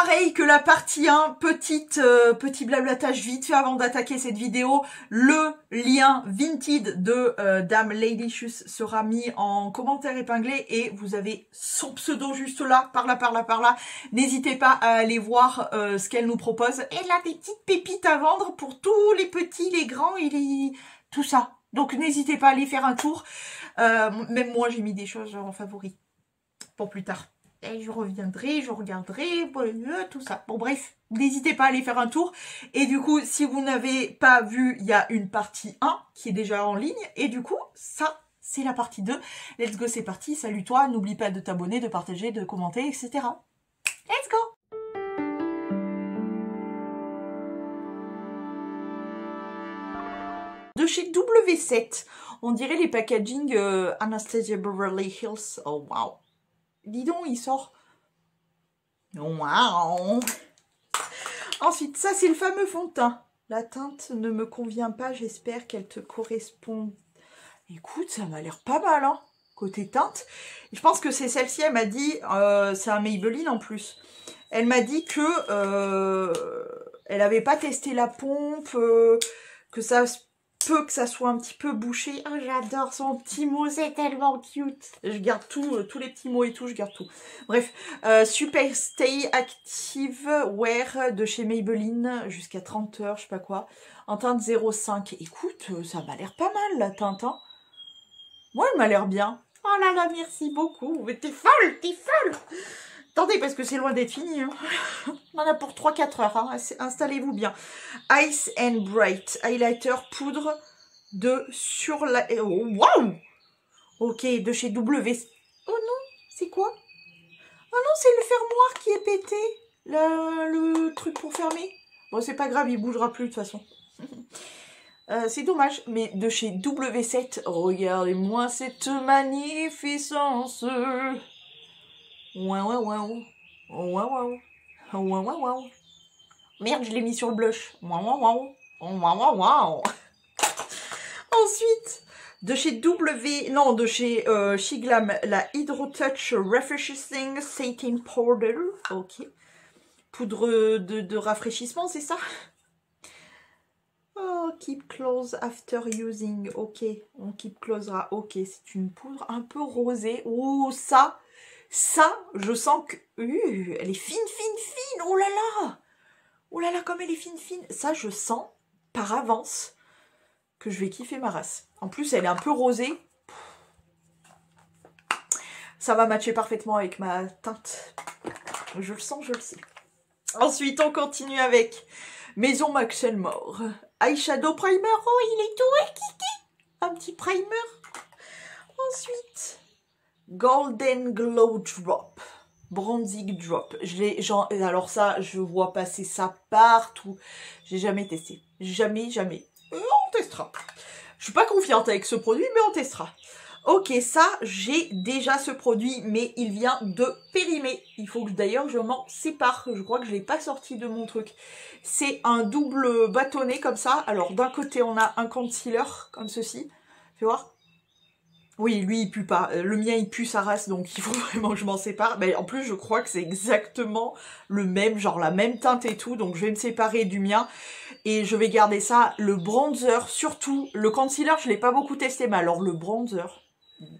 pareil que la partie 1, petit blablatage vite fait avant d'attaquer cette vidéo. Le lien Vinted de Dame Ladylicious sera mis en commentaire épinglé et vous avez son pseudo juste là, par là. N'hésitez pas à aller voir ce qu'elle nous propose. Elle a des petites pépites à vendre pour tous les petits, les grands et tout ça. Donc n'hésitez pas à aller faire un tour. Même moi j'ai mis des choses en favori pour plus tard. Et je reviendrai, je regarderai, tout ça. Bon bref, n'hésitez pas à aller faire un tour. Et du coup, si vous n'avez pas vu, il y a une partie 1 qui est déjà en ligne. Et du coup, ça, c'est la partie 2. Let's go, c'est parti. Salut toi, n'oublie pas de t'abonner, de partager, de commenter, etc. Let's go! De chez W7, on dirait les packaging Anastasia Beverly Hills. Oh wow! Dis donc, il sort. Wow. Ensuite, ça, c'est le fameux fond de teint. La teinte ne me convient pas. J'espère qu'elle te correspond. Écoute, ça m'a l'air pas mal, hein, côté teinte. Je pense que c'est celle-ci, elle m'a dit... c'est un Maybelline en plus. Elle m'a dit que... elle n'avait pas testé la pompe, que ça... que ça soit un petit peu bouché. Oh, j'adore son petit mot, c'est tellement cute. Je garde tout, tous les petits mots et tout, je garde tout. Bref, Super Stay Active Wear de chez Maybelline, jusqu'à 30 heures, je sais pas quoi. En teinte 05. Écoute, ça m'a l'air pas mal la teinte, hein. Moi, elle m'a l'air bien. Oh là là, merci beaucoup. Mais t'es folle, t'es folle. Attendez, parce que c'est loin d'être fini. Hein. On en a pour 3-4 heures. Hein. Installez-vous bien. Ice and Bright. Highlighter poudre de sur la... Oh, wow. Ok, de chez W. Oh non, c'est quoi? Oh non, c'est le fermoir qui est pété. Le truc pour fermer. Bon, c'est pas grave, il bougera plus de toute façon. C'est dommage, mais de chez W7, regardez-moi cette magnificence. Waouh. Merde, je l'ai mis sur le blush. Waouh. Ensuite, de chez de chez Shiglam, la Hydro Touch Refreshing Satin Powder. Ok. Poudre de rafraîchissement, c'est ça? Oh, keep close after using. Ok, on keep closera. Ok, c'est une poudre un peu rosée. Oh, ça, je sens que... elle est fine. Oh là là, comme elle est fine. Ça, je sens par avance que je vais kiffer ma race. En plus, elle est un peu rosée. Ça va matcher parfaitement avec ma teinte. Je le sens, je le sais. Ensuite, on continue avec Maison Max More. Eyeshadow Primer. Oh, il est tout kiki. Un petit primer. Ensuite, Golden Glow Drop. Bronzing Drop. Alors ça, je vois passer ça partout. J'ai jamais testé. Jamais. On testera. Je suis pas confiante avec ce produit, mais on testera. Ok, ça, j'ai déjà ce produit, mais il vient de périmer. Il faut que d'ailleurs je m'en sépare. Je crois que je l'ai pas sorti de mon truc. C'est un double bâtonnet comme ça. Alors d'un côté, on a un concealer comme ceci. Fais voir. Oui, lui, il pue pas. Le mien, il pue sa race, donc il faut vraiment que je m'en sépare. Mais en plus, je crois que c'est exactement le même, genre la même teinte et tout. Donc, je vais me séparer du mien. Et je vais garder ça. Le bronzer, surtout. Le concealer, je l'ai pas beaucoup testé. Mais alors, le bronzer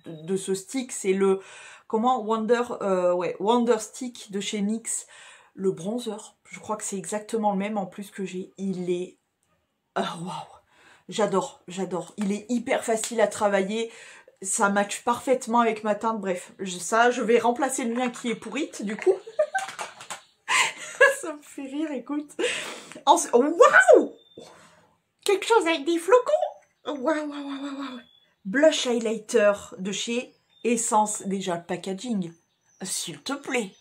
de ce stick, c'est le... Comment? Wonder Stick de chez NYX. Le bronzer, je crois que c'est exactement le même en plus que j'ai. Il est... waouh! J'adore. Il est hyper facile à travailler. Ça match parfaitement avec ma teinte. Bref, je vais remplacer le mien qui est pourrite, du coup. Ça me fait rire, écoute. Waouh! Quelque chose avec des flocons. Waouh. Blush highlighter de chez Essence. Déjà, le packaging. S'il te plaît.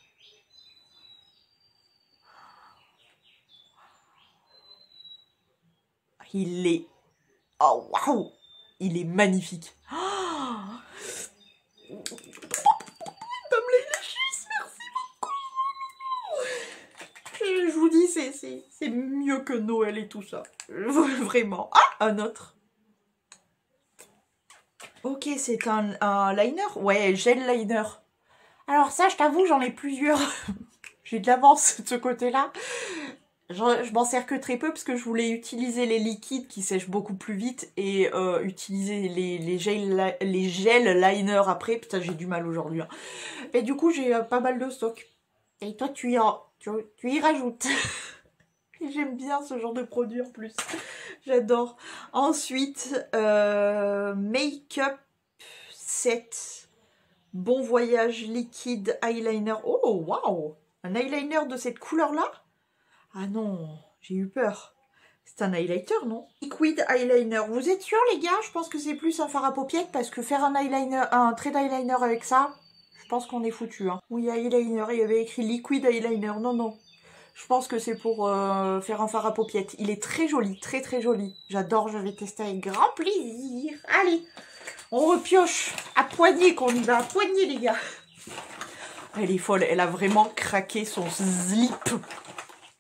Il est... Oh, waouh! Il est magnifique. Merci beaucoup. Je vous dis, c'est mieux que Noël et tout ça. Vraiment. Ah, un autre. Ok, c'est un liner. Ouais, gel liner. Alors ça, je t'avoue, j'en ai plusieurs. J'ai de l'avance de ce côté-là. Je m'en sers que très peu parce que je voulais utiliser les liquides qui sèchent beaucoup plus vite et utiliser les gels liner après. Putain, j'ai du mal aujourd'hui. Hein. Et du coup, j'ai pas mal de stock. Et toi, tu y rajoutes. J'aime bien ce genre de produit en plus. J'adore. Ensuite, make-up set. Bon voyage liquide eyeliner. Oh, waouh! Un eyeliner de cette couleur-là? Ah non, j'ai eu peur. C'est un highlighter, non? Liquid eyeliner. Vous êtes sûrs, les gars? Je pense que c'est plus un fard à paupières parce que faire un eyeliner, un trait d'eyeliner avec ça, je pense qu'on est foutu. Hein. Oui, eyeliner. Il y avait écrit liquid eyeliner. Non, non. Je pense que c'est pour faire un fard à paupières. Il est très joli, très très joli. J'adore, je vais tester avec grand plaisir. Allez, on repioche. À poignée qu'on y va. À poignée, les gars. Elle est folle. Elle a vraiment craqué son slip.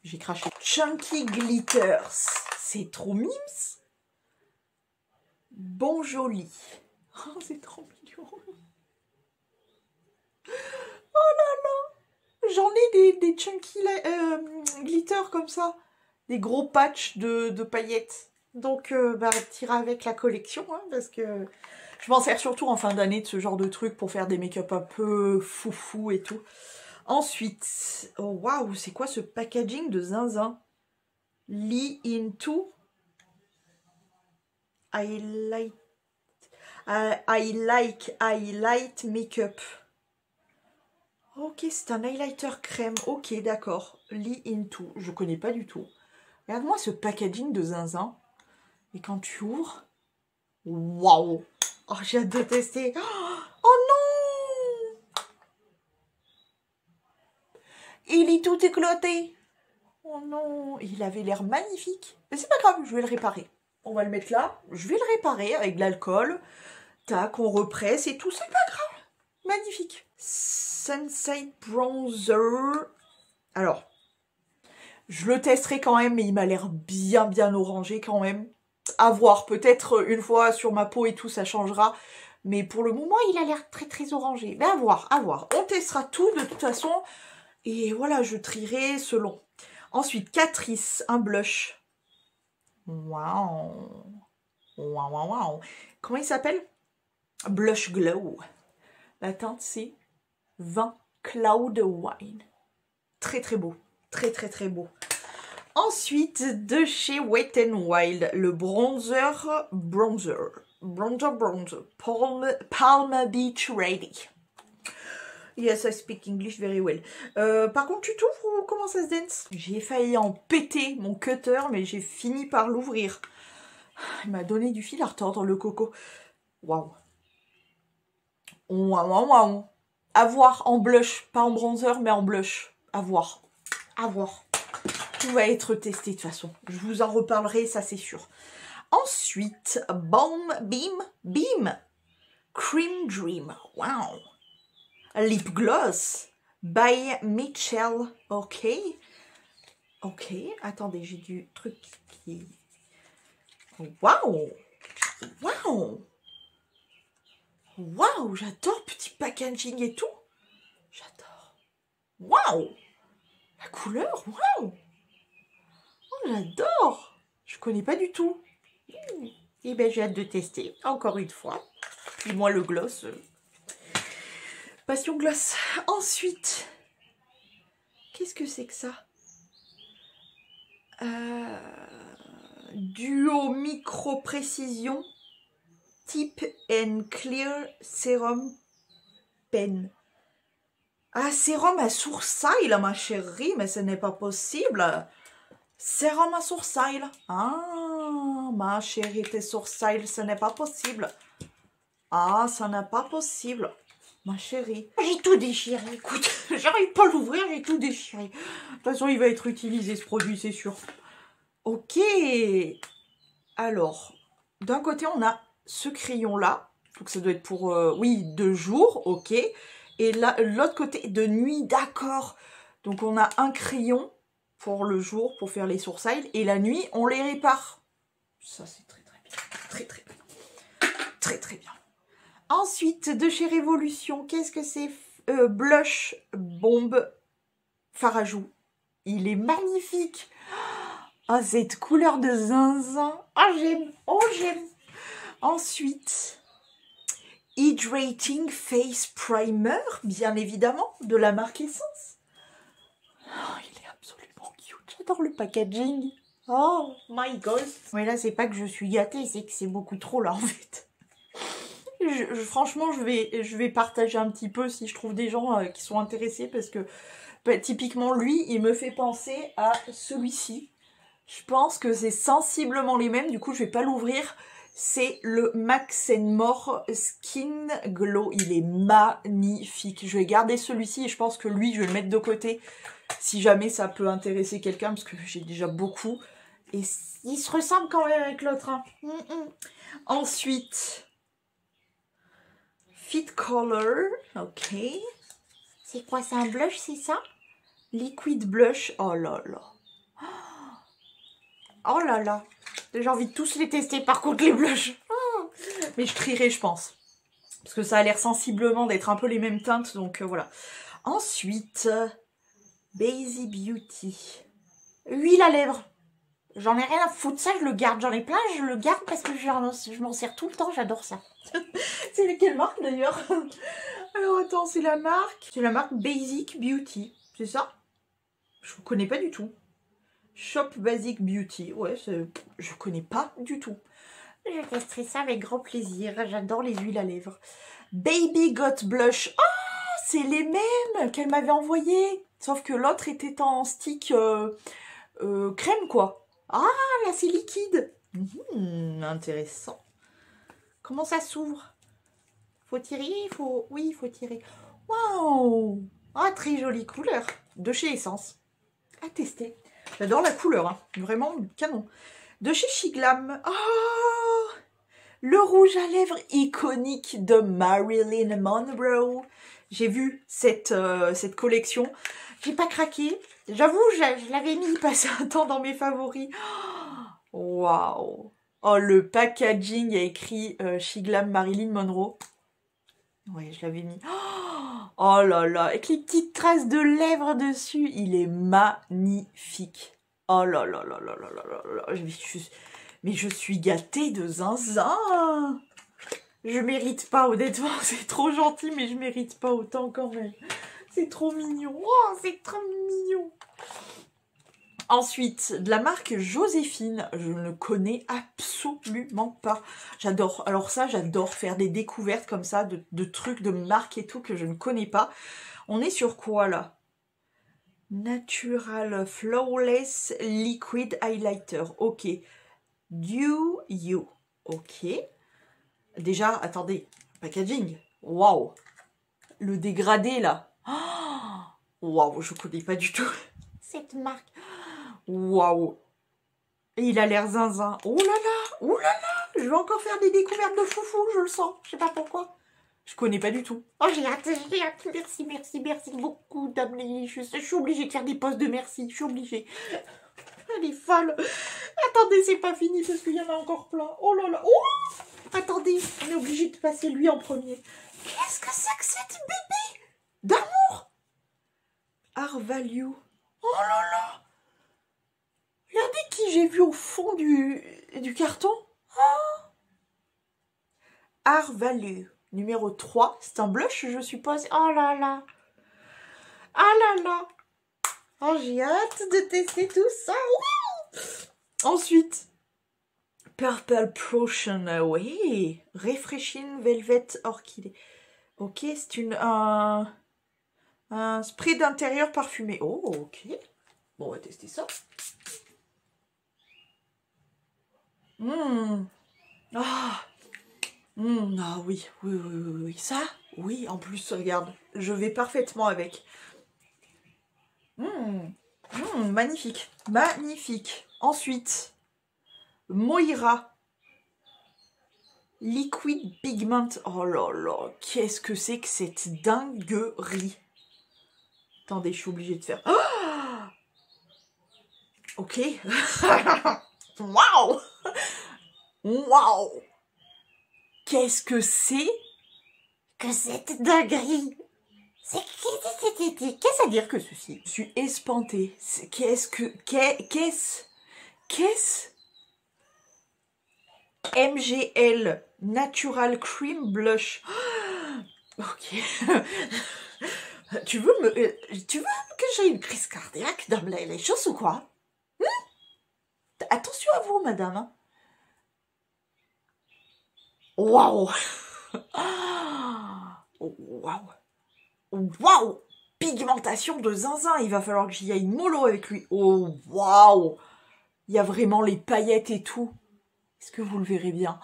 J'ai craché. Chunky Glitters. C'est trop mimes. Bon joli. Oh, c'est trop mignon. Oh là là. J'en ai des chunky glitters comme ça. Des gros patchs de paillettes. Donc, bah, tire avec la collection. Hein, parce que je m'en sers surtout en fin d'année de ce genre de trucs pour faire des make-up un peu foufou et tout. Ensuite, oh waouh, c'est quoi ce packaging de zinzin? Lee into highlight makeup. Ok, c'est un highlighter crème. Ok, d'accord. Lee into. Je connais pas du tout. Regarde-moi ce packaging de zinzin. Et quand tu ouvres, waouh! Oh, j'ai hâte de tester. Oh non! Il est tout éclaté. Oh non, il avait l'air magnifique. Mais c'est pas grave, je vais le réparer. On va le mettre là. Je vais le réparer avec de l'alcool. Tac, on represse et tout. C'est pas grave. Magnifique. Sunset Bronzer. Alors, je le testerai quand même, mais il m'a l'air bien orangé quand même. À voir, peut-être une fois sur ma peau et tout, ça changera. Mais pour le moment, il a l'air très orangé. Mais à voir, à voir. On testera tout de toute façon. Et voilà, je trierai selon. Ensuite, Catrice, un blush. Waouh. Waouh. Comment il s'appelle? Blush Glow. La teinte, c'est Vin Cloud Wine. Très beau. Très beau. Ensuite, de chez Wet n Wild, le bronzer. Palm Beach Ready. Yes, I speak English very well. Par contre, tu t'ouvres ou comment ça se dance? J'ai failli en péter mon cutter, mais j'ai fini par l'ouvrir. Il m'a donné du fil à retordre, le coco. Waouh. Waouh. À voir en blush, pas en bronzer, mais en blush. À voir. À voir. Tout va être testé de toute façon. Je vous en reparlerai, ça c'est sûr. Ensuite, Beam Cream Dream. Wow. Lip Gloss by Mitchell. Ok. Ok. Attendez, j'ai du truc qui... Waouh. Waouh. Waouh, j'adore, petit packaging et tout. J'adore. Waouh. La couleur, waouh. Oh, j'adore. Je connais pas du tout. Et ben j'ai hâte de tester, encore une fois. Puis moi, le gloss... Passion gloss. Ensuite, qu'est-ce que c'est que ça? Duo micro précision Tip and Clear Serum Pen. Ah, sérum à sourcil, ma chérie, mais ce n'est pas possible. Sérum à sourcil. Ah, ma chérie, tes sourcils, ce n'est pas possible. Ah, ça n'est pas possible. Ma chérie. J'ai tout déchiré, écoute. J'arrive pas à l'ouvrir, j'ai tout déchiré. De toute façon, il va être utilisé, ce produit, c'est sûr. Ok. Alors, d'un côté, on a ce crayon-là. Donc, ça doit être pour, oui, 2 jours, ok. Et là, l'autre côté, de nuit, d'accord. Donc, on a un crayon pour le jour, pour faire les sourcils. Et la nuit, on les répare. Ça, c'est très bien. Très bien. Ensuite, de chez Révolution, qu'est-ce que c'est? Blush Bomb fard à joues. Il est magnifique. Ah, cette couleur de zinzin. Ah, j'aime. Oh, j'aime. Ensuite, Hydrating Face Primer, bien évidemment, de la marque Essence. Oh, il est absolument cute. J'adore le packaging. Oh my god. Mais là, c'est pas que je suis gâtée, c'est que c'est beaucoup trop là, en fait. Franchement, je vais partager un petit peu si je trouve des gens qui sont intéressés, parce que bah, typiquement, lui, il me fait penser à celui-ci. Je pense que c'est sensiblement les mêmes, du coup, je vais pas l'ouvrir. C'est le Max More Skin Glow. Il est magnifique. Je vais garder celui-ci et je pense que lui, je vais le mettre de côté si jamais ça peut intéresser quelqu'un, parce que j'ai déjà beaucoup. Et il se ressemble quand même avec l'autre. Hein. Ensuite, Fit Color. Ok. C'est quoi? C'est un blush, c'est ça? Liquid Blush. Oh là là. Oh là là. J'ai envie de tous les tester par contre les blushs. Oh. Mais je trierai je pense. Parce que ça a l'air sensiblement d'être un peu les mêmes teintes. Donc voilà. Ensuite, Bazy Beauty. Huile à lèvres. J'en ai rien à foutre ça, je le garde. J'en ai plein, je le garde parce que je m'en sers tout le temps. J'adore ça. C'est quelle marque d'ailleurs? Alors attends, c'est la marque. C'est la marque Basic Beauty. C'est ça? Je ne connais pas du tout. Shop Basic Beauty. Ouais, je connais pas du tout. Je testerai ça avec grand plaisir. J'adore les huiles à lèvres. Baby Got Blush. Oh, c'est les mêmes qu'elle m'avait envoyé. Sauf que l'autre était en stick crème, quoi. Ah, là, c'est liquide. Intéressant. Comment ça s'ouvre? Faut tirer? Oui, il faut tirer. Waouh! Ah, très jolie couleur. De chez Essence. À tester. J'adore la couleur, hein. Vraiment canon. De chez Shiglam. Oh, le rouge à lèvres iconique de Marilyn Monroe. J'ai vu cette collection. J'ai pas craqué. J'avoue, je l'avais mis passer un temps dans mes favoris. Waouh! Oh, le packaging a écrit Shiglam Marilyn Monroe. Ouais, je l'avais mis. Oh là là, avec les petites traces de lèvres dessus, il est magnifique. Oh là là là là là là là là. Mais je suis gâtée de zinzin. Je mérite pas, honnêtement, c'est trop gentil, mais je mérite pas autant quand même. C'est trop mignon. Oh, c'est trop mignon. Ensuite, de la marque Joséphine, je ne connais absolument pas. J'adore, alors ça, j'adore faire des découvertes comme ça, de trucs, de marques et tout que je ne connais pas. On est sur quoi là? Natural Flawless Liquid Highlighter, ok. Do You, ok. Déjà, attendez, packaging, waouh. Le dégradé là, waouh, je connais pas du tout cette marque. Waouh! Et il a l'air zinzin. Oh là là! Oh là là! Je vais encore faire des découvertes de foufou, je le sens. Je sais pas pourquoi. Je connais pas du tout. Oh, j'ai hâte, j'ai hâte. Merci, merci, merci beaucoup d'amener. Je suis obligée de faire des posts de merci. Je suis obligée. Elle est folle. Attendez, c'est pas fini parce qu'il y en a encore plein. Oh là là! Oh! Attendez, on est obligé de passer lui en premier. Qu'est-ce que c'est que cette bébé d'amour? Art Value. Oh là là! Regardez qui j'ai vu au fond du carton. Oh. Art Value, numéro 3. C'est un blush, je suppose. Oh là là. Ah là là. Oh, j'ai hâte de tester tout ça. Wouh. Ensuite, Purple Potion. Oui. Refreshing Velvet Orchidée. Ok, c'est un spray d'intérieur parfumé. Oh, ok. Bon, on va tester ça. Ah. Ah oui, oui. Ça, oui, en plus, regarde, je vais parfaitement avec. Magnifique, magnifique. Ensuite, Moira. Liquid Pigment. Oh là là, qu'est-ce que c'est que cette dinguerie? Attendez, je suis obligée de faire... Oh, ok. Waouh. Waouh. Qu'est-ce que c'est que cette dinguerie? Qu'est-ce à dire que ceci? Je suis espantée. Qu'est-ce MGL Natural Cream Blush. Ok. Tu veux que j'ai une crise cardiaque dans les choses ou quoi? Attention à vous, madame. Waouh. Waouh. Waouh. Pigmentation de zinzin. Il va falloir que j'y aille mollo avec lui. Oh, waouh. Il y a vraiment les paillettes et tout. Est-ce que vous le verrez bien?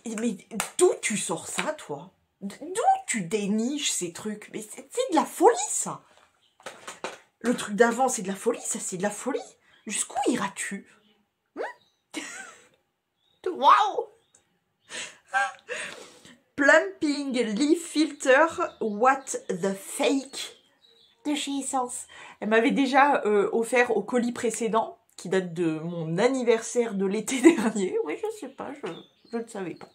Mais d'où tu sors ça, toi? D'où tu déniches ces trucs? Mais c'est de la folie, ça. Le truc d'avant, c'est de la folie, ça, c'est de la folie. Jusqu'où iras-tu? Waouh! Plumping Leaf Filter What the Fake de chez Essence. Elle m'avait déjà offert au colis précédent, qui date de mon anniversaire de l'été dernier. Oui, je sais pas, je ne savais pas.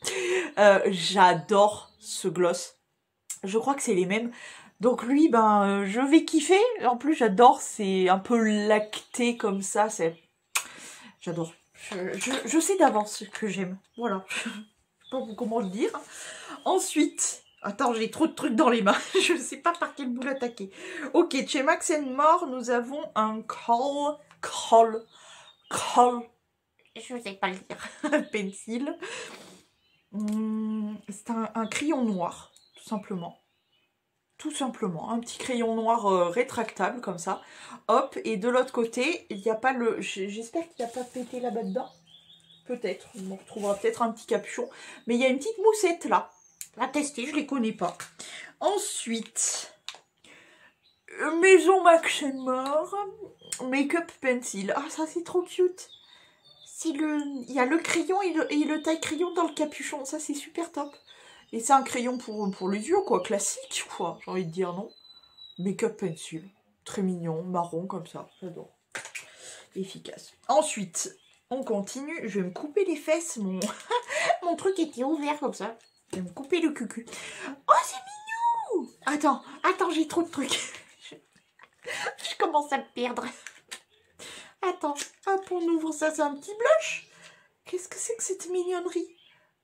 J'adore ce gloss. Je crois que c'est les mêmes. Donc lui, ben, je vais kiffer. En plus, j'adore. C'est un peu lacté comme ça. J'adore. Je sais d'avance ce que j'aime. Voilà. Je sais pas comment le dire. Ensuite, attends, j'ai trop de trucs dans les mains. Je sais pas par quel bout l'attaquer. Ok, chez Max More, nous avons un col. Je sais pas le dire. Pencil. C'est un crayon noir, tout simplement. Tout simplement, un petit crayon noir rétractable comme ça. Hop, et de l'autre côté, il n'y a pas le... J'espère qu'il n'y a pas pété là-bas dedans. Peut-être, on retrouvera peut-être un petit capuchon. Mais il y a une petite moussette là. À tester, je ne les connais pas. Ensuite, Maison Max More, Make-up Pencil. Ah, ça c'est trop cute. Il y a le crayon et le taille-crayon dans le capuchon. Ça c'est super top. Et c'est un crayon pour les yeux, quoi, classique, quoi, j'ai envie de dire, non? Make-up pencil, très mignon, marron, comme ça, j'adore. Efficace. Ensuite, on continue, je vais me couper les fesses, mon truc était ouvert comme ça. Je vais me couper le cucu. Oh, c'est mignon! Attends, j'ai trop de trucs. Je commence à me perdre. Attends, hop, on ouvre ça, c'est un petit blush. Qu'est-ce que c'est que cette mignonnerie?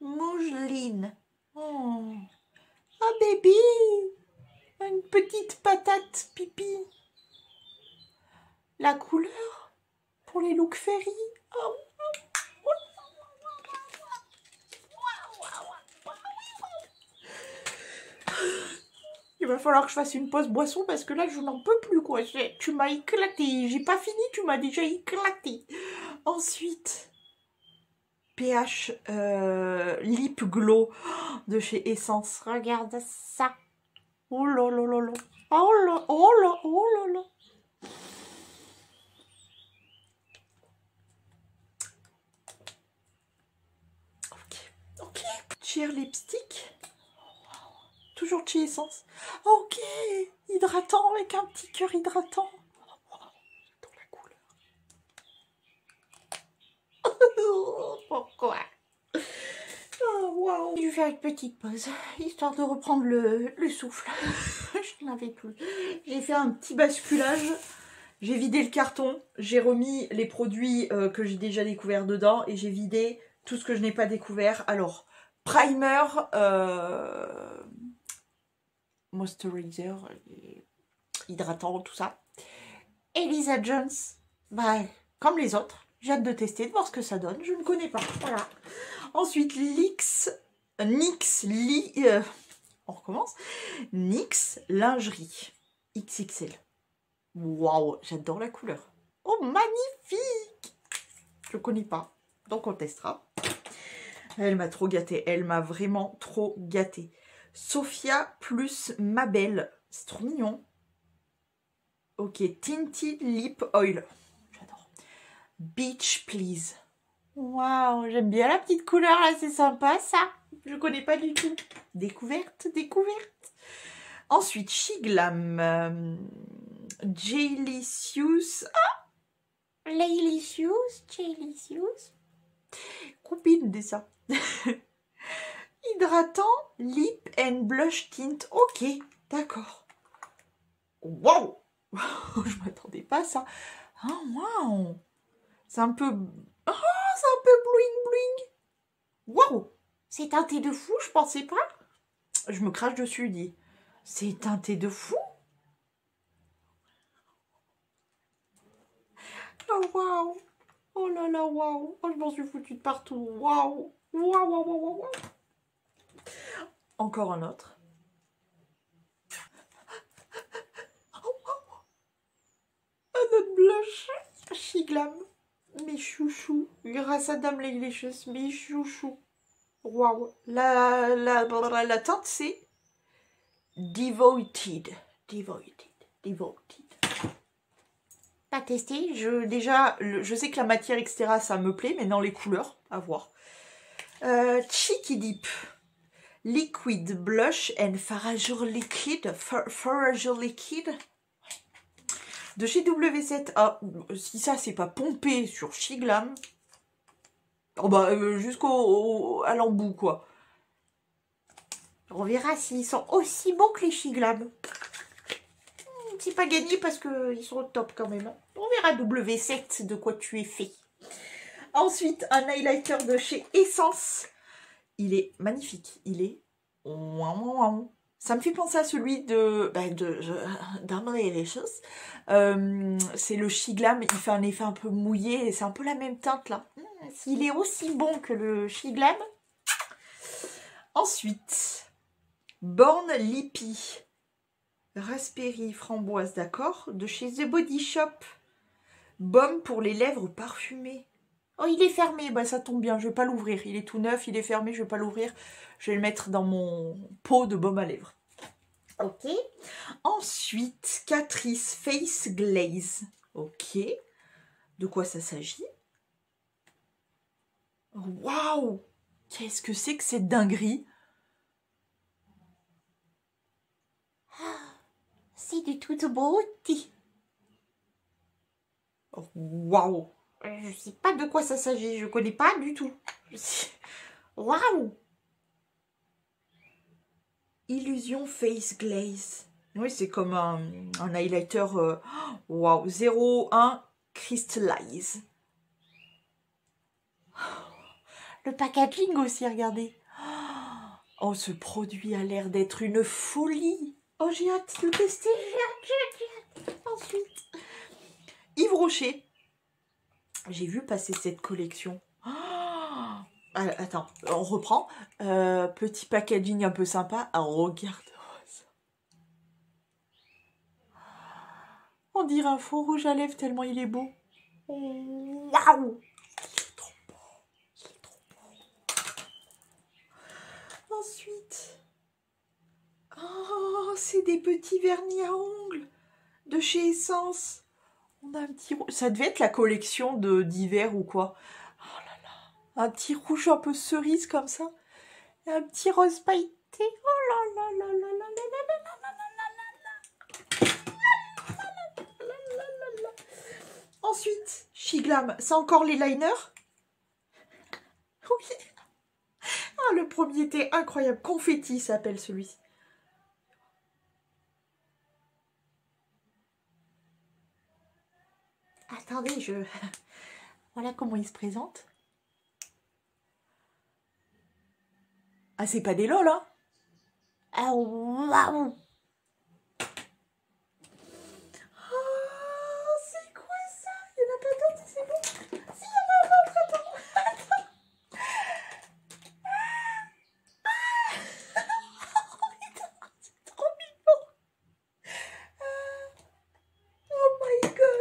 Mougeline. Oh, bébé, une petite patate pipi. La couleur pour les looks fairy. Oh. Il va falloir que je fasse une pause boisson parce que là je n'en peux plus, quoi. Tu m'as éclaté. J'ai pas fini, tu m'as déjà éclaté. Ensuite, PH Lip Glow de chez Essence. Regarde ça. Oh là là là là. Oh là, oh là, oh là là. Ok. Cheer Lipstick. Toujours chez Essence. Ok. Hydratant avec un petit cœur hydratant. J'adore la couleur. Pourquoi? Oh, wow. Je vais faire une petite pause, histoire de reprendre le souffle. Je n'avais plus. J'ai fait un petit basculage. J'ai vidé le carton. J'ai remis les produits que j'ai déjà découverts dedans. Et j'ai vidé tout ce que je n'ai pas découvert. Alors, primer, moisturizer, hydratant, tout ça. Elisa Jones, bah, comme les autres. J'ai hâte de tester, de voir ce que ça donne. Je ne connais pas. Voilà. Ensuite, on recommence. NYX lingerie XXL. Waouh, j'adore la couleur. Oh, magnifique! Je ne connais pas, donc on testera. Elle m'a trop gâtée. Elle m'a vraiment trop gâtée. Sophia plus Mabel. C'est trop mignon. Ok, Tinted Lip Oil. J'adore. Beach Please. Waouh, j'aime bien la petite couleur là, c'est sympa ça. Je connais pas du tout. Découverte. Ensuite, Shiglam. Jalicious. Ah, Jalicious. Copine de ça. Hydratant, lip and blush tint. Ok, d'accord. Waouh. Je m'attendais pas à ça. Ah, waouh. C'est un peu... Oh, c'est un peu bling bling. Waouh. C'est teinté de fou, je pensais pas. Je me crache dessus, dit. C'est teinté de fou. Oh, waouh. Oh là là, waouh. Oh, je m'en suis foutue de partout. Waouh. Waouh, waouh, waouh, waouh. Encore un autre. Un autre blush. Shiglam. Mes chouchous. Grâce à Dame Leglicious. Mes chouchous. Waouh. La teinte, c'est Devoted. Devoted. Pas testé. Je sais que la matière, etc., ça me plaît, mais dans les couleurs, à voir. Cheeky Dip. Liquid Blush and Farageur Liquid. Farageur Liquid. De chez W7. Ah, si ça, c'est pas pompé sur Shiglam. Oh bah, à l'embout, quoi. On verra s'ils sont aussi bons que les Shiglam. C'est pas gagné parce qu'ils sont au top quand même. On verra W7 de quoi tu es fait. Ensuite, un highlighter de chez Essence. Il est magnifique. Il est... Ça me fait penser à celui de Dame Leglicious. C'est le Shiglam. Il fait un effet un peu mouillé. Et c'est un peu la même teinte là. S'il est aussi bon que le Shiglam. Ensuite, Born Lippy. Raspberry framboise, d'accord. De chez The Body Shop. Baume pour les lèvres parfumées. Oh, il est fermé. Bah, ça tombe bien. Je vais pas l'ouvrir. Il est tout neuf. Il est fermé. Je vais pas l'ouvrir. Je vais le mettre dans mon pot de baume à lèvres. Ok. Ensuite, Catrice Face Glaze. Ok. De quoi ça s'agit? Waouh! Qu'est-ce que c'est que cette dinguerie? C'est du toute beauté. Waouh! Je sais pas de quoi ça s'agit. Je connais pas du tout. Waouh! Illusion Face Glaze. Oui, c'est comme un highlighter. Waouh! 01 Crystallize. Le packaging aussi, regardez. Oh, ce produit a l'air d'être une folie. Oh, j'ai hâte de le tester. J'ai hâte. Ensuite, Yves Rocher. J'ai vu passer cette collection. Attends, on reprend. Petit packaging un peu sympa. Ah, regarde ça. On dirait un faux rouge à lèvres tellement il est beau. Waouh! Ensuite, oh, c'est des petits vernis à ongles de chez Essence. On a un petit rouge. Ça devait être la collection d'hiver ou quoi. Oh là là. Un petit rouge un peu cerise comme ça. Et un petit rose pailleté. Oh là là là là là là là là là là. Ensuite, Shiglam. C'est encore les liners. Oui. Ah, le premier était incroyable. Confetti s'appelle celui-ci. Attendez, voilà comment il se présente. Ah, c'est pas des lol, hein? Ah, waouh! Oh, c'est quoi ça? Il n'y en a pas d'autres, c'est bon? Si, il y en a un autre, attends. C'est trop mignon. Oh my god.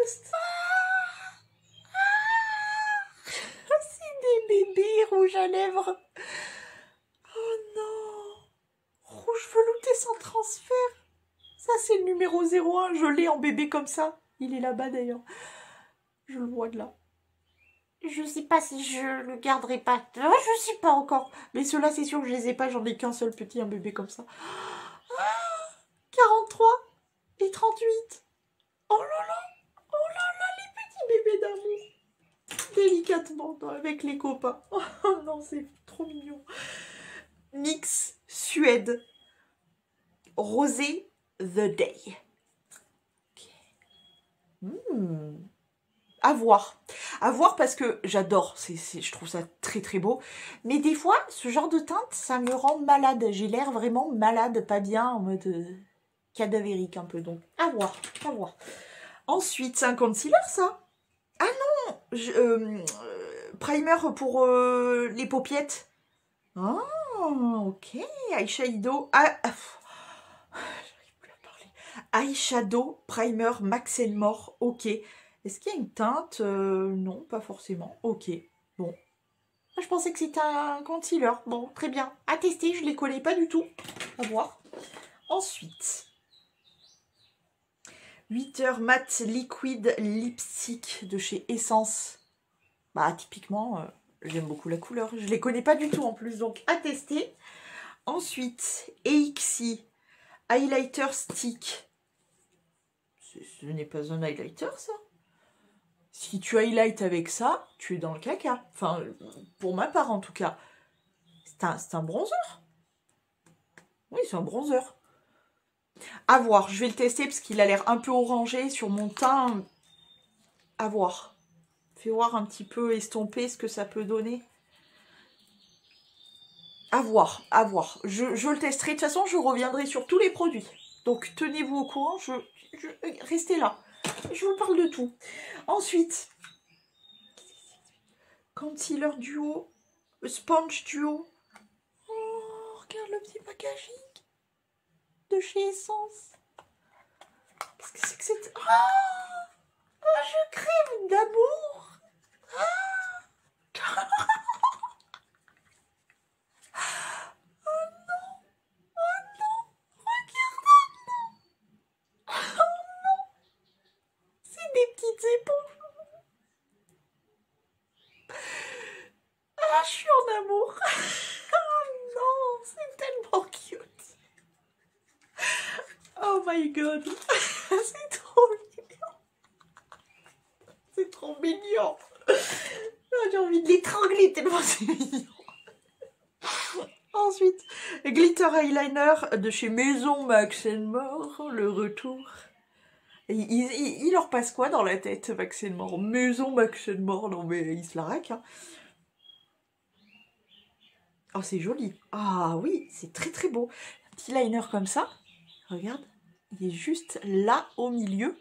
C'est des bébés rouges à lèvres. Oh non. Rouge velouté sans transfert. Ça, c'est le numéro 01. Je l'ai en bébé comme ça. Il est là-bas d'ailleurs. Je le vois de là. Je sais pas si je le garderai pas. Je sais pas encore. Mais ceux-là, c'est sûr que je les ai pas. J'en ai qu'un seul petit, un bébé comme ça. 43 et 38. Oh là là. Oh là là, les petits bébés d'amour. Délicatement, avec les copains. Oh non, c'est trop mignon. NYX Suède Rosé The Day. À voir. À voir parce que j'adore. Je trouve ça très très beau. Mais des fois, ce genre de teinte, ça me rend malade. J'ai l'air vraiment malade, pas bien, en mode cadavérique un peu. Donc, à voir. À voir. Ensuite, c'est un concealer, ça? Ah non, primer pour les paupiètes. Ah, ok. Eyeshadow. J'arrive plus à parler. Eyeshadow primer Max More. Ok. Est-ce qu'il y a une teinte? Non, pas forcément. Ok. Bon. Je pensais que c'était un concealer. Bon, très bien. À tester, je ne les connais pas du tout. À voir. Ensuite. 8h Matte Liquid Lipstick de chez Essence. Bah, typiquement, j'aime beaucoup la couleur. Je ne les connais pas du tout en plus, donc à tester. Ensuite, EXI Highlighter Stick. Ce n'est pas un highlighter, ça? Si tu highlights avec ça, tu es dans le caca. Enfin, pour ma part, en tout cas. C'est un bronzer. Oui, c'est un bronzer. À voir, je vais le tester parce qu'il a l'air un peu orangé sur mon teint. À voir. Fais voir un petit peu estomper ce que ça peut donner. À voir, à voir. Je le testerai. De toute façon, je reviendrai sur tous les produits. Donc, tenez-vous au courant. Restez là. Je vous parle de tout. Ensuite, concealer duo, sponge duo. Oh, regarde le petit packaging de chez Essence. Qu'est-ce que c'est que cette... je crève d'amour. Des petites éponges. Je suis en amour. Oh non, c'est tellement cute. Oh my god. C'est trop mignon. C'est trop mignon. J'ai envie de l'étrangler tellement c'est mignon. Ensuite, glitter eyeliner de chez Maison Max More, le retour. Il leur passe quoi dans la tête, Max More? Maison Max More, non mais il se la raque. Hein. Oh, c'est joli. Ah oui, c'est très très beau. Un petit liner comme ça. Regarde, il est juste là au milieu.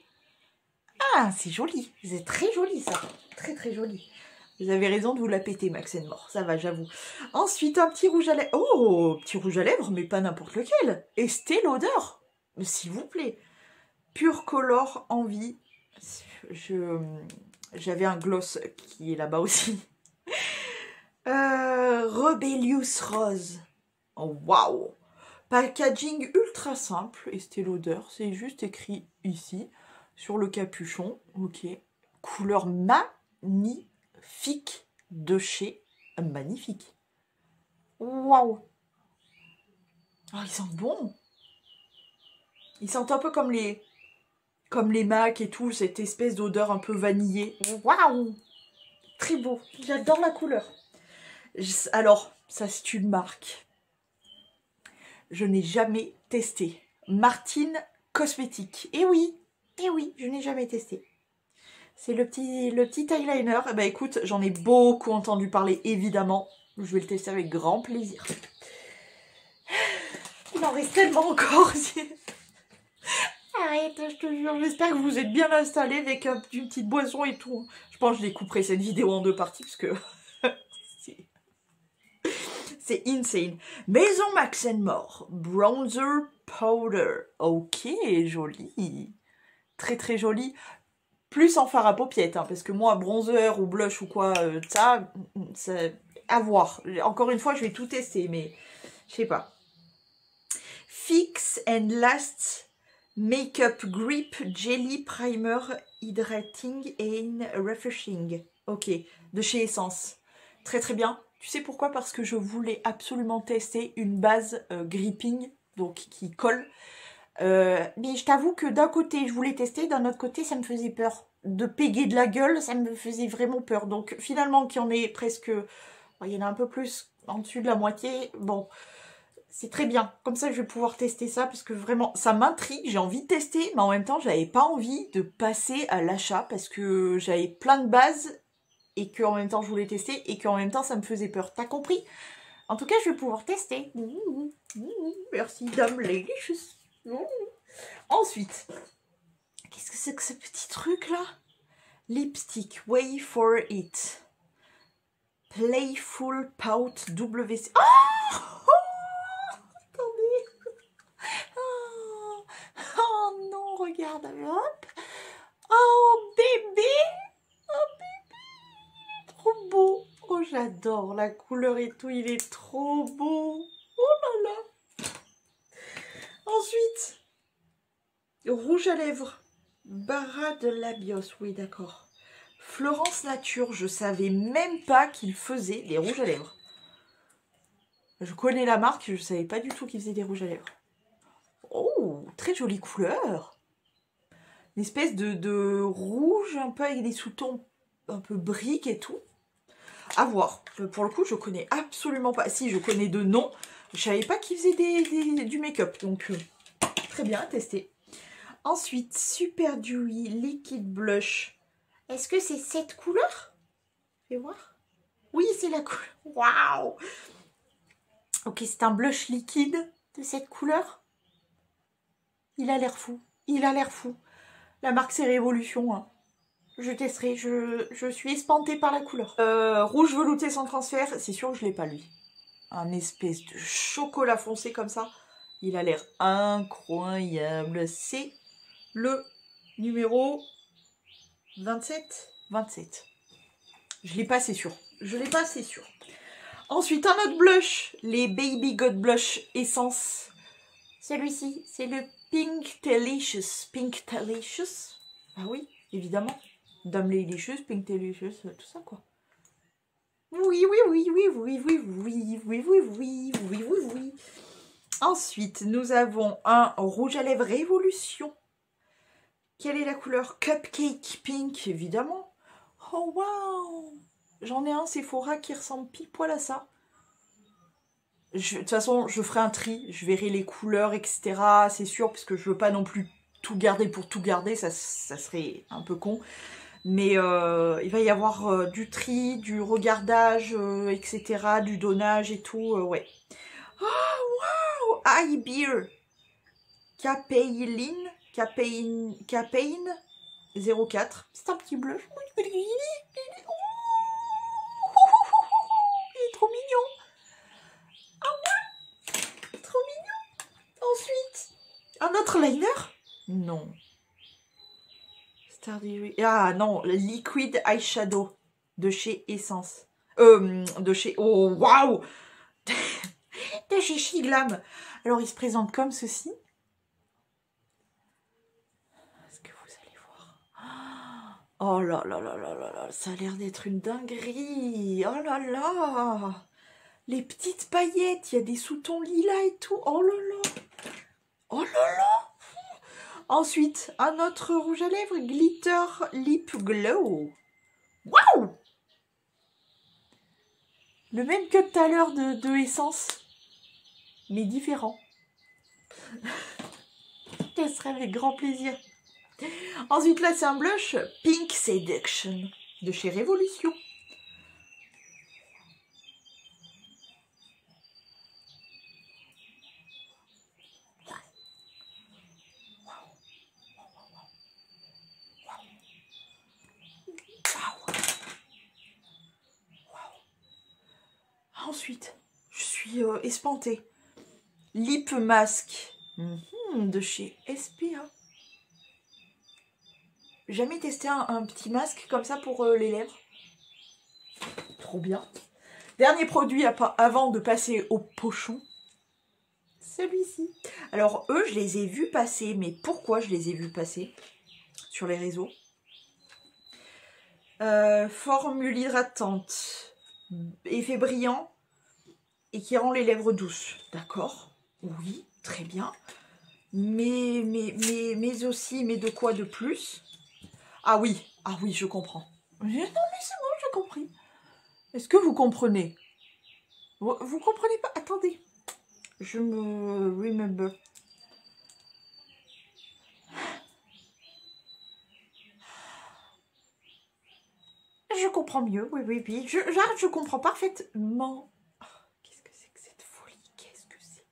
Ah, c'est joli. C'est très joli ça. Très très joli. Vous avez raison de vous la péter, Max More. Ça va, j'avoue. Ensuite, un petit rouge à lèvres. Oh, petit rouge à lèvres, mais pas n'importe lequel. Estée Lauder. S'il vous plaît. Pure Color Envie. J'avais un gloss qui est là-bas aussi. Rebellious Rose. Oh, waouh. Packaging ultra simple. Estée Lauder. C'est juste écrit ici. Sur le capuchon. Ok. Couleur magnifique de chez Magnifique. Waouh. Oh, ils sentent bon. Ils sentent un peu comme les MAC et tout, cette espèce d'odeur un peu vanillée. Waouh! Très beau. J'adore la couleur. Alors, ça c'est une marque. Je n'ai jamais testé. Martine Cosmétique. Eh oui, je n'ai jamais testé. C'est le petit eyeliner. Eh ben, écoute, j'en ai beaucoup entendu parler, évidemment. Je vais le tester avec grand plaisir. Il en reste tellement encore. Arrête, je te jure, j'espère que vous êtes bien installés avec une petite boisson et tout. Je pense que je découperai cette vidéo en 2 parties parce que c'est insane. Maison Max More, Bronzer Powder. Ok, joli. Très très joli. Plus en fard à paupiètes, hein, parce que moi, bronzer ou blush ou quoi, ça, à voir. Encore une fois, je vais tout tester, mais je sais pas. Fix and Last Makeup Grip Jelly Primer Hydrating and Refreshing. Ok, de chez Essence. Très très bien. Tu sais pourquoi? Parce que je voulais absolument tester une base gripping, donc qui colle. Mais je t'avoue que d'un côté je voulais tester, d'un autre côté ça me faisait peur. De péguer de la gueule, ça me faisait vraiment peur. Donc finalement qu'il y en ait presque... Il y en a un peu plus en dessus de la moitié. Bon, C'est très bien. Comme ça, je vais pouvoir tester ça parce que vraiment, ça m'intrigue. J'ai envie de tester, mais en même temps, j'avais pas envie de passer à l'achat parce que j'avais plein de bases et qu'en même temps, je voulais tester et qu'en même temps, ça me faisait peur. T'as compris? En tout cas, je vais pouvoir tester. Merci, Dame Licious. Ensuite, qu'est-ce que c'est que ce petit truc-là? Lipstick, Wait for It. Playful Pout WC. Oh! Oh non, regarde, hop. Oh bébé, oh bébé, trop beau. Oh j'adore la couleur et tout, il est trop beau. Oh là là. Ensuite, rouge à lèvres, Barra de Labios, oui d'accord. Florence Nature, je savais même pas qu'il faisait des rouges à lèvres. Je connais la marque, je savais pas du tout qu'il faisait des rouges à lèvres. Oh, très jolie couleur. Une espèce de rouge un peu avec des sous-tons un peu briques et tout. À voir. Pour le coup, je connais absolument pas. Si, je connais de nom. Je savais pas qu'ils faisaient du make-up. Donc, très bien à tester. Ensuite, Super Dewy Liquid Blush. Est-ce que c'est cette couleur? Fais voir. Oui, c'est la couleur. Waouh! Ok, c'est un blush liquide de cette couleur. Il a l'air fou. Il a l'air fou. La marque, c'est Révolution. Hein. Je testerai. Je suis espantée par la couleur. Rouge velouté sans transfert. C'est sûr que je l'ai pas, lui. Un espèce de chocolat foncé comme ça. Il a l'air incroyable. C'est le numéro 27. 27. Je l'ai pas, c'est sûr. Je l'ai pas, c'est sûr. Ensuite, un autre blush. Les Baby God Blush Essence. Celui-ci, c'est le Pink Delicious. Pink Delicious. Ah oui, évidemment. Dame Licious, Pink Delicious, tout ça quoi. Oui, oui, oui, oui, oui, oui, oui, oui, oui, oui, oui, oui, oui. Ensuite, nous avons un rouge à lèvres Révolution. Quelle est la couleur? Cupcake Pink, évidemment. Oh, waouh! J'en ai un Sephora qui ressemble pile poil à ça. De toute façon, je ferai un tri, je verrai les couleurs, etc. C'est sûr, parce que je veux pas non plus tout garder pour tout garder, ça serait un peu con. Mais il va y avoir du tri, du regardage, etc., du donnage et tout, ouais. Oh, wow! Eye Beer. Capéine 04. C'est un petit bleu. Il est trop mignon. Trop mignon. Ensuite, un autre liner? Non. Stardew. Ah non, le Liquid Eyeshadow de chez Essence. De chez... Oh, waouh. De chez Shiglam. Alors, il se présente comme ceci. Est-ce que vous allez voir? Oh là là là là là là. Ça a l'air d'être une dinguerie. Oh là là. Les petites paillettes, il y a des sous-tons lilas et tout. Oh là là. Oh là là. Ensuite, un autre rouge à lèvres, Glitter Lip Glow. Waouh! Le même que tout à l'heure de Essence, mais différent. Ce serait avec grand plaisir. Ensuite, là, c'est un blush Pink Seduction de chez Révolution. Ensuite, je suis espantée. Lip Mask de chez SPA. Jamais testé un petit masque comme ça pour les lèvres. Trop bien. Dernier produit avant de passer au pochon. Celui-ci. Alors eux, je les ai vus passer. Mais pourquoi je les ai vus passer sur les réseaux? Formule hydratante. Effet brillant. Et qui rend les lèvres douces. D'accord. Oui, très bien. Mais aussi, mais de quoi de plus? Ah oui, je comprends. Non, mais c'est bon, j'ai compris. Est-ce que vous comprenez? Vous comprenez pas? Attendez. Je me remember. Je comprends mieux, oui, oui, oui. Je comprends parfaitement. Oh, qu'est-ce que c'est que cette folie? Qu'est-ce que c'est?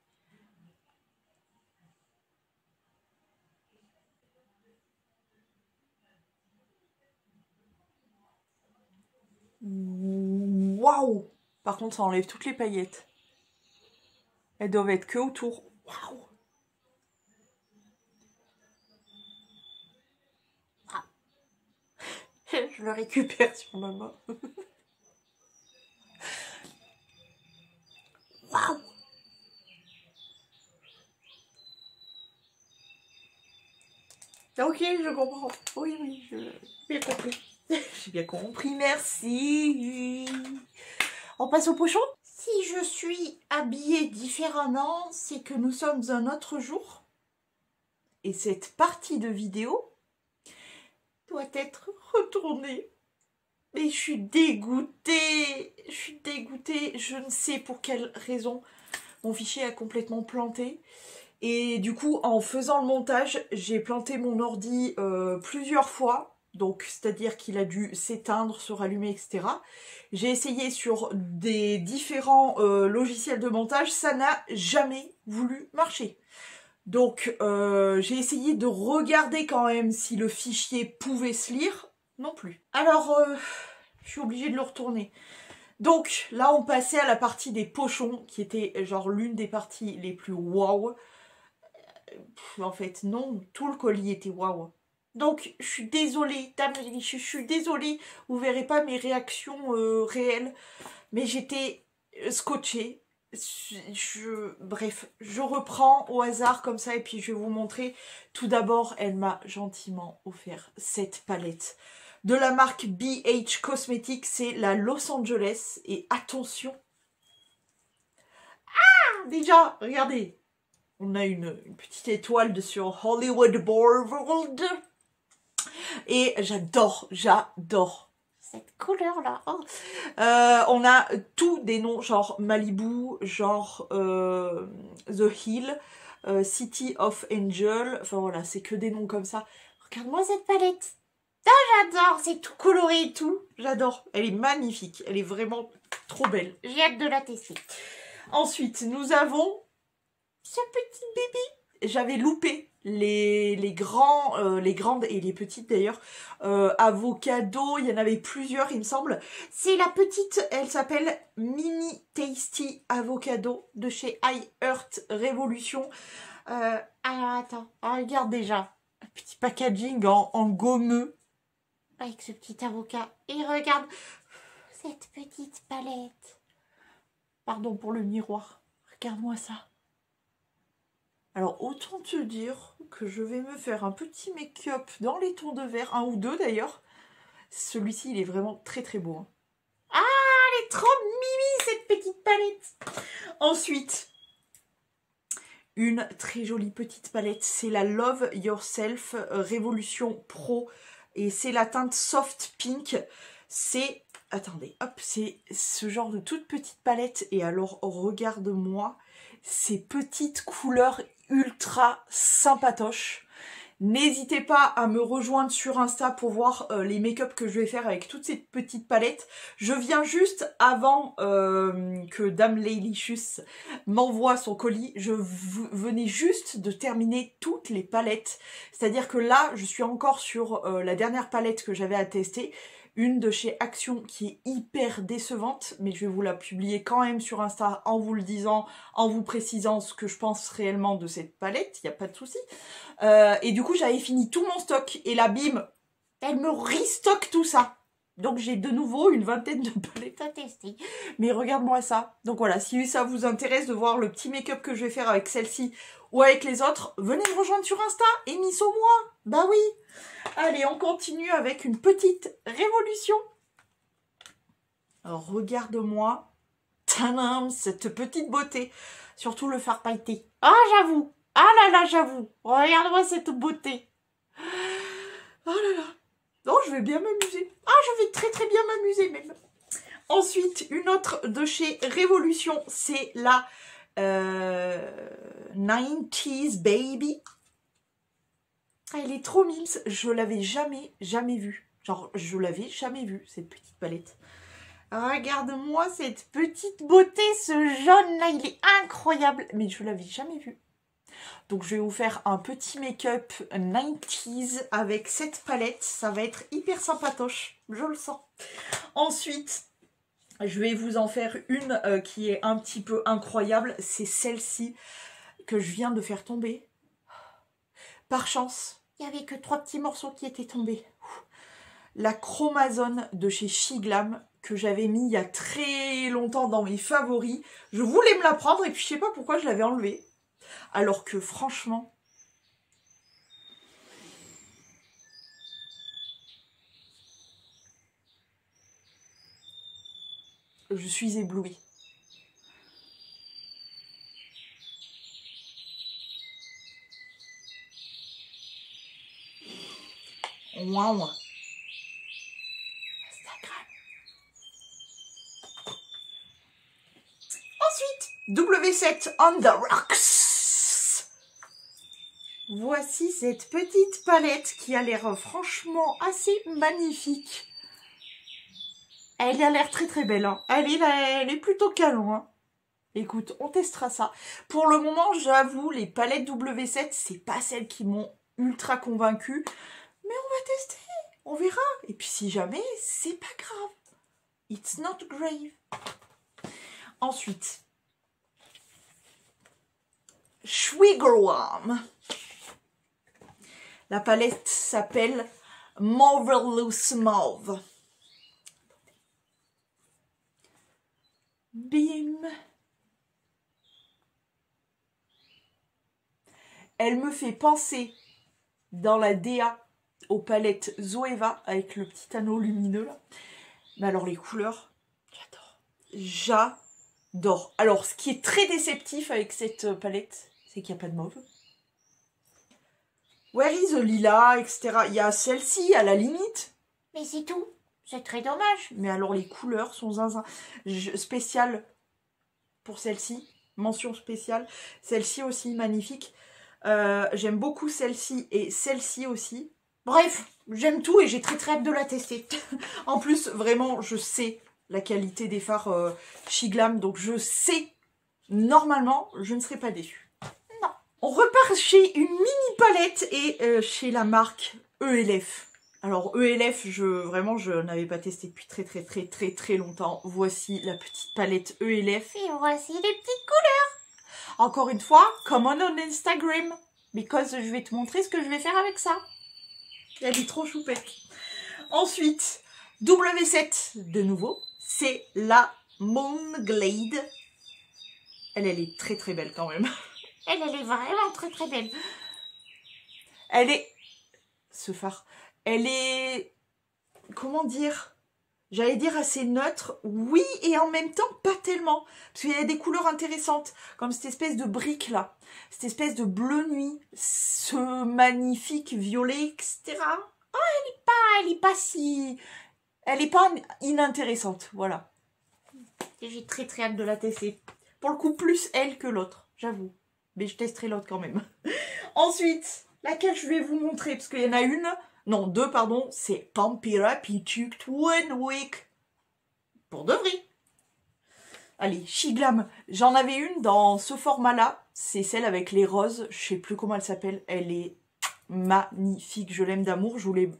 Waouh! Par contre, ça enlève toutes les paillettes. Elles doivent être que autour. Waouh! Ah. Je le récupère sur ma main. Waouh! Ok, je comprends. Oui, oui, j'ai bien compris. J'ai bien compris, merci. On passe au pochon? Si je suis habillée différemment, c'est que nous sommes un autre jour. Et cette partie de vidéo doit être retournée. Mais je suis dégoûtée. Je suis dégoûtée. Je ne sais pour quelle raison. Mon fichier a complètement planté. Et du coup, en faisant le montage, j'ai planté mon ordi plusieurs fois. Donc, c'est-à-dire qu'il a dû s'éteindre, se rallumer, etc. J'ai essayé sur des différents logiciels de montage. Ça n'a jamais voulu marcher. Donc, j'ai essayé de regarder quand même si le fichier pouvait se lire. Non plus. Alors, je suis obligée de le retourner. Donc, là, on passait à la partie des pochons, qui était genre l'une des parties les plus waouh. En fait, non, tout le colis était waouh. Donc, je suis désolée, dame, je suis désolée, vous verrez pas mes réactions réelles, mais j'étais scotchée. Bref, je reprends au hasard comme ça et puis je vais vous montrer. Tout d'abord, elle m'a gentiment offert cette palette de la marque BH Cosmetics, c'est la Los Angeles. Et attention, ah, déjà, regardez, on a une petite étoile sur Hollywood Boulevard. Et j'adore cette couleur-là. Oh. On a tous des noms, genre Malibu, genre The Hill, City of Angel. Enfin voilà, c'est que des noms comme ça. Regarde-moi cette palette. Ah, j'adore, c'est tout coloré et tout. J'adore. Elle est magnifique. Elle est vraiment trop belle. J'ai hâte de la tester. Ensuite, nous avons ce petit bébé. J'avais loupé les grandes et les petites d'ailleurs. Avocado, il y en avait plusieurs, il me semble. C'est la petite, elle s'appelle Mini Tasty Avocado de chez iHeart Revolution. Alors attends, regarde déjà. Un petit packaging en gommeux. Avec ce petit avocat. Et regarde cette petite palette. Pardon pour le miroir. Regarde-moi ça. Alors, autant te dire que je vais me faire un petit make-up dans les tons de vert, un ou deux d'ailleurs. Celui-ci, il est vraiment très très beau. Hein. Ah, elle est trop mimi cette petite palette. Ensuite, une très jolie petite palette, c'est la Love Yourself Révolution Pro. Et c'est la teinte Soft Pink. C'est, attendez, hop, c'est ce genre de toute petite palette. Et alors, regarde-moi ces petites couleurs ultra sympatoches. N'hésitez pas à me rejoindre sur Insta pour voir les make-up que je vais faire avec toutes ces petites palettes. Je viens juste avant que Dame Laylicious m'envoie son colis. Je venais juste de terminer toutes les palettes. C'est-à-dire que là, je suis encore sur la dernière palette que j'avais à tester. Une de chez Action qui est hyper décevante, mais je vais vous la publier quand même sur Insta en vous le disant, en vous précisant ce que je pense réellement de cette palette, il n'y a pas de souci. Et du coup, j'avais fini tout mon stock, et la bim, elle me restock tout ça. Donc j'ai de nouveau une vingtaine de palettes à tester. Mais regarde-moi ça. Donc voilà, si ça vous intéresse de voir le petit make-up que je vais faire avec celle-ci ou avec les autres, venez me rejoindre sur Insta et misso-moi. Bah oui. Allez, on continue avec une petite révolution. Alors regarde-moi. Tadam, cette petite beauté. Surtout le fard pailleté. Ah, j'avoue. Ah là là, j'avoue. Regarde-moi cette beauté. Oh là là. Non, je vais bien m'amuser. Ah, je vais très très bien m'amuser même. Ensuite, une autre de chez Révolution, c'est la 90s Baby. Elle est trop mimes. Je l'avais jamais vue. Genre, je l'avais jamais vue, cette petite palette. Regarde-moi cette petite beauté. Ce jaune-là, il est incroyable. Mais je l'avais jamais vu. Donc, je vais vous faire un petit make-up 90s avec cette palette. Ça va être hyper sympatoche. Je le sens. Ensuite, je vais vous en faire une qui est un petit peu incroyable. C'est celle-ci que je viens de faire tomber. Par chance, il n'y avait que 3 petits morceaux qui étaient tombés. La Chromazone de chez Shiglam que j'avais mis il y a très longtemps dans mes favoris. Je voulais me la prendre et puis je sais pas pourquoi je l'avais enlevée. Alors que franchement, je suis éblouie. Ouin ouin. Instagram. Ensuite, W7 on the Rocks. Voici cette petite palette qui a l'air franchement assez magnifique. Elle a l'air très très belle. Hein. Elle est plutôt canon. Hein. Écoute, on testera ça. Pour le moment, j'avoue, les palettes W7, c'est pas celles qui m'ont ultra convaincue. Mais on va tester. On verra. Et puis si jamais, c'est pas grave. It's not grave. Ensuite, Schwiegerwarm. La palette s'appelle Marvelous Mauve. Bim. Elle me fait penser dans la DA aux palettes Zoeva avec le petit anneau lumineux là. Mais alors les couleurs, j'adore. J'adore. Alors ce qui est très déceptif avec cette palette, c'est qu'il n'y a pas de mauve. Where is the lila, etc. Il y a celle-ci à la limite. Mais c'est tout. C'est très dommage. Mais alors les couleurs sont zinzin. Spécial pour celle-ci. Mention spéciale. Celle-ci aussi magnifique. J'aime beaucoup celle-ci et celle-ci aussi. Bref, j'aime tout et j'ai très très hâte de la tester. En plus, vraiment, je sais la qualité des fards Shiglam. Donc je sais, normalement, je ne serai pas déçue. Non. On repart chez une mini palette et chez la marque ELF. Alors ELF, vraiment, je n'avais pas testé depuis très longtemps. Voici la petite palette ELF. Et voici les petites couleurs. Encore une fois, come on Instagram. Because je vais te montrer ce que je vais faire avec ça. Elle est trop choupette. Ensuite, W7 de nouveau. C'est la Moonglade. Elle est très très belle quand même. Elle est vraiment très très belle. Elle est... Ce phare... Elle est... Comment dire? J'allais dire assez neutre, oui, et en même temps pas tellement. Parce qu'il y a des couleurs intéressantes, comme cette espèce de brique là. Cette espèce de bleu nuit, ce magnifique violet, etc. Ah, elle est pas si... Elle est pas inintéressante, voilà. Et j'ai très très hâte de la tester. Pour le coup, plus elle que l'autre, j'avoue. Mais je testerai l'autre quand même. Ensuite, laquelle je vais vous montrer, parce qu'il y en a une... Non, 2, pardon, c'est Pampira Pichuk One Week. Pour de vrai. Allez, Shiglam. J'en avais une dans ce format-là. C'est celle avec les roses. Je sais plus comment elle s'appelle. Elle est magnifique. Je l'aime d'amour. Je vous l'ai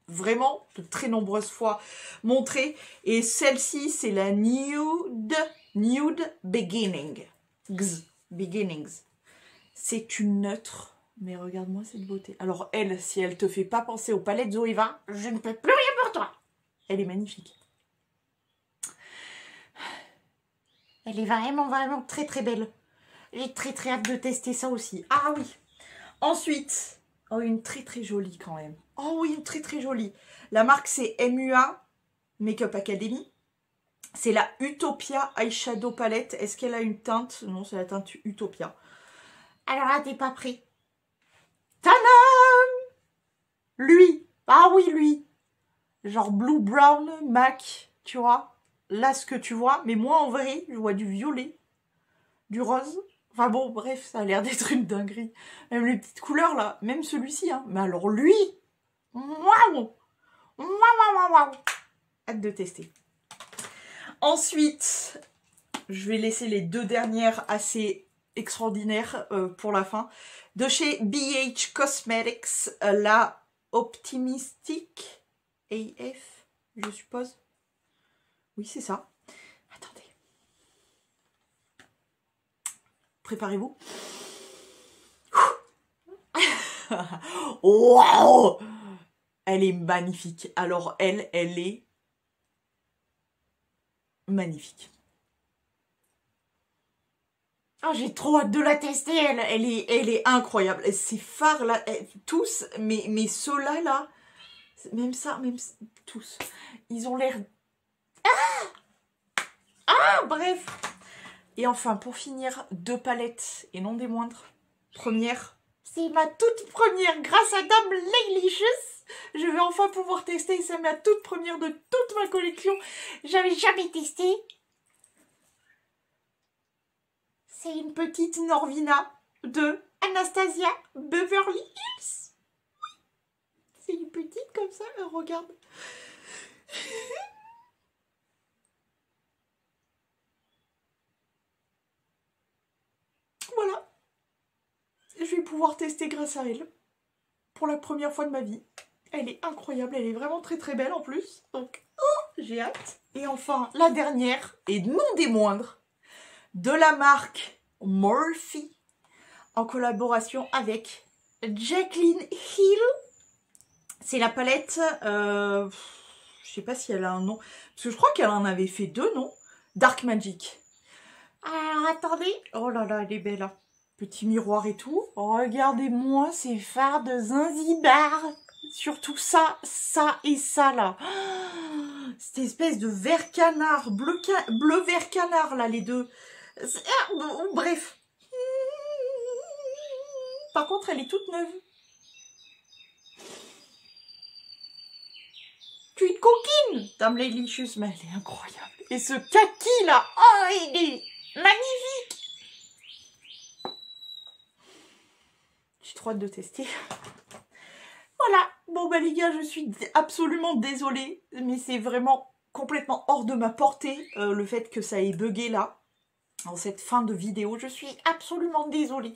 vraiment de très nombreuses fois montrée. Et celle-ci, c'est la Nude Beginning. Beginnings. C'est une neutre. Mais regarde-moi cette beauté. Alors elle, si elle te fait pas penser aux palettes Zoeva, je ne peux plus rien pour toi. Elle est magnifique. Elle est vraiment très très belle. J'ai très très hâte de tester ça aussi. Ah oui. Ensuite, oh une très très jolie quand même. Oh oui, une très très jolie. La marque c'est MUA Makeup Academy. C'est la Utopia Eyeshadow Palette. Est-ce qu'elle a une teinte? Non, c'est la teinte Utopia. Alors là, t'es pas prêt. Tadam! Lui. Ah oui, lui. Genre blue, brown, MAC, tu vois. Là, ce que tu vois. Mais moi, en vrai, je vois du violet. du rose. Enfin bon, bref, ça a l'air d'être une dinguerie. Même les petites couleurs là, même celui-ci, hein. Mais alors lui, waouh! Waouh! Hâte de tester. Ensuite, je vais laisser les deux dernières assez extraordinaires pour la fin. De chez BH Cosmetics, la Optimistic AF, je suppose. Oui, c'est ça. Attendez. Préparez-vous. Waouh! Elle est magnifique. Alors, elle est magnifique. Ah, j'ai trop hâte de la tester, elle est incroyable. Ces fards là, tous, mais ceux-là, là, même ça, tous, ils ont l'air... bref. Et enfin, pour finir, deux palettes, et non des moindres. Première, c'est ma toute première, grâce à Dame Laylicious. Je vais enfin pouvoir tester, c'est ma toute première de toute ma collection. J'avais jamais testé. C'est une petite Norvina de Anastasia Beverly Hills. Oui. C'est une petite comme ça, regarde. Voilà. Je vais pouvoir tester grâce à elle. Pour la première fois de ma vie. Elle est incroyable, elle est vraiment très très belle en plus. Donc, j'ai hâte. Et enfin, la dernière, et non des moindres, de la marque Morphe, en collaboration avec Jaclyn Hill. C'est la palette, je sais pas si elle a un nom, parce que je crois qu'elle en avait fait deux, non? Dark Magic. Alors, attendez. Oh là là, elle est belle, hein. Petit miroir et tout. Regardez-moi ces fards de Zanzibar. Surtout ça, ça et ça, là. Cette espèce de vert canard, bleu vert canard, là, les deux. Bref. Par contre, elle est toute neuve. Tu es une coquine, Dame Laylicious, mais elle est incroyable. Et ce kaki, là, oh, il est magnifique. J'ai trop hâte de tester. Voilà. Bon, bah les gars, je suis absolument désolée, mais c'est vraiment complètement hors de ma portée, le fait que ça ait bugué là. En cette fin de vidéo, je suis absolument désolée.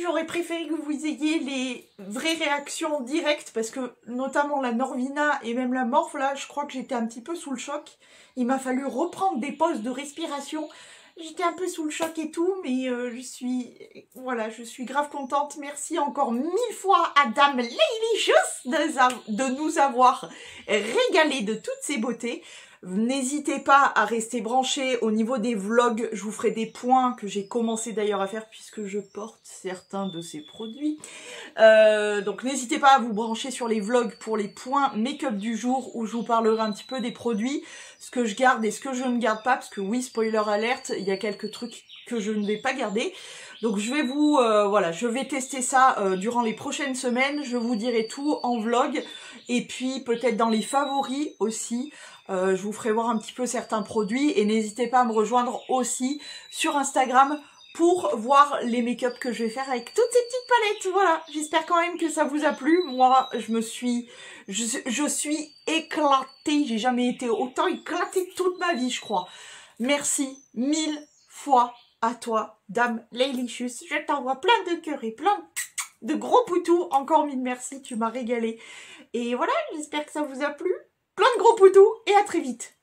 J'aurais préféré que vous ayez les vraies réactions directes parce que notamment la Norvina et même la Morphe, là, je crois que j'étais un petit peu sous le choc. Il m'a fallu reprendre des pauses de respiration. J'étais un peu sous le choc et tout, mais je suis grave contente. Merci encore 1000 fois à Dame Laylicious de nous avoir régalé de toutes ces beautés. N'hésitez pas à rester branchés au niveau des vlogs, je vous ferai des points que j'ai commencé d'ailleurs à faire puisque je porte certains de ces produits. Donc n'hésitez pas à vous brancher sur les vlogs pour les points make-up du jour où je vous parlerai un petit peu des produits, ce que je garde et ce que je ne garde pas, parce que oui, spoiler alerte, il y a quelques trucs que je ne vais pas garder. Donc je vais je vais tester ça durant les prochaines semaines, je vous dirai tout en vlog et puis peut-être dans les favoris aussi. Je vous ferai voir un petit peu certains produits et n'hésitez pas à me rejoindre aussi sur Instagram pour voir les make-up que je vais faire avec toutes ces petites palettes. Voilà, j'espère quand même que ça vous a plu. Moi, je suis éclatée. J'ai jamais été autant éclatée toute ma vie, je crois. Merci 1000 fois à toi, Dame Laylicious. Je t'envoie plein de cœurs et plein de gros poutous. Encore 1000 merci, tu m'as régalé. Et voilà, j'espère que ça vous a plu. Plein de gros poutous et à très vite.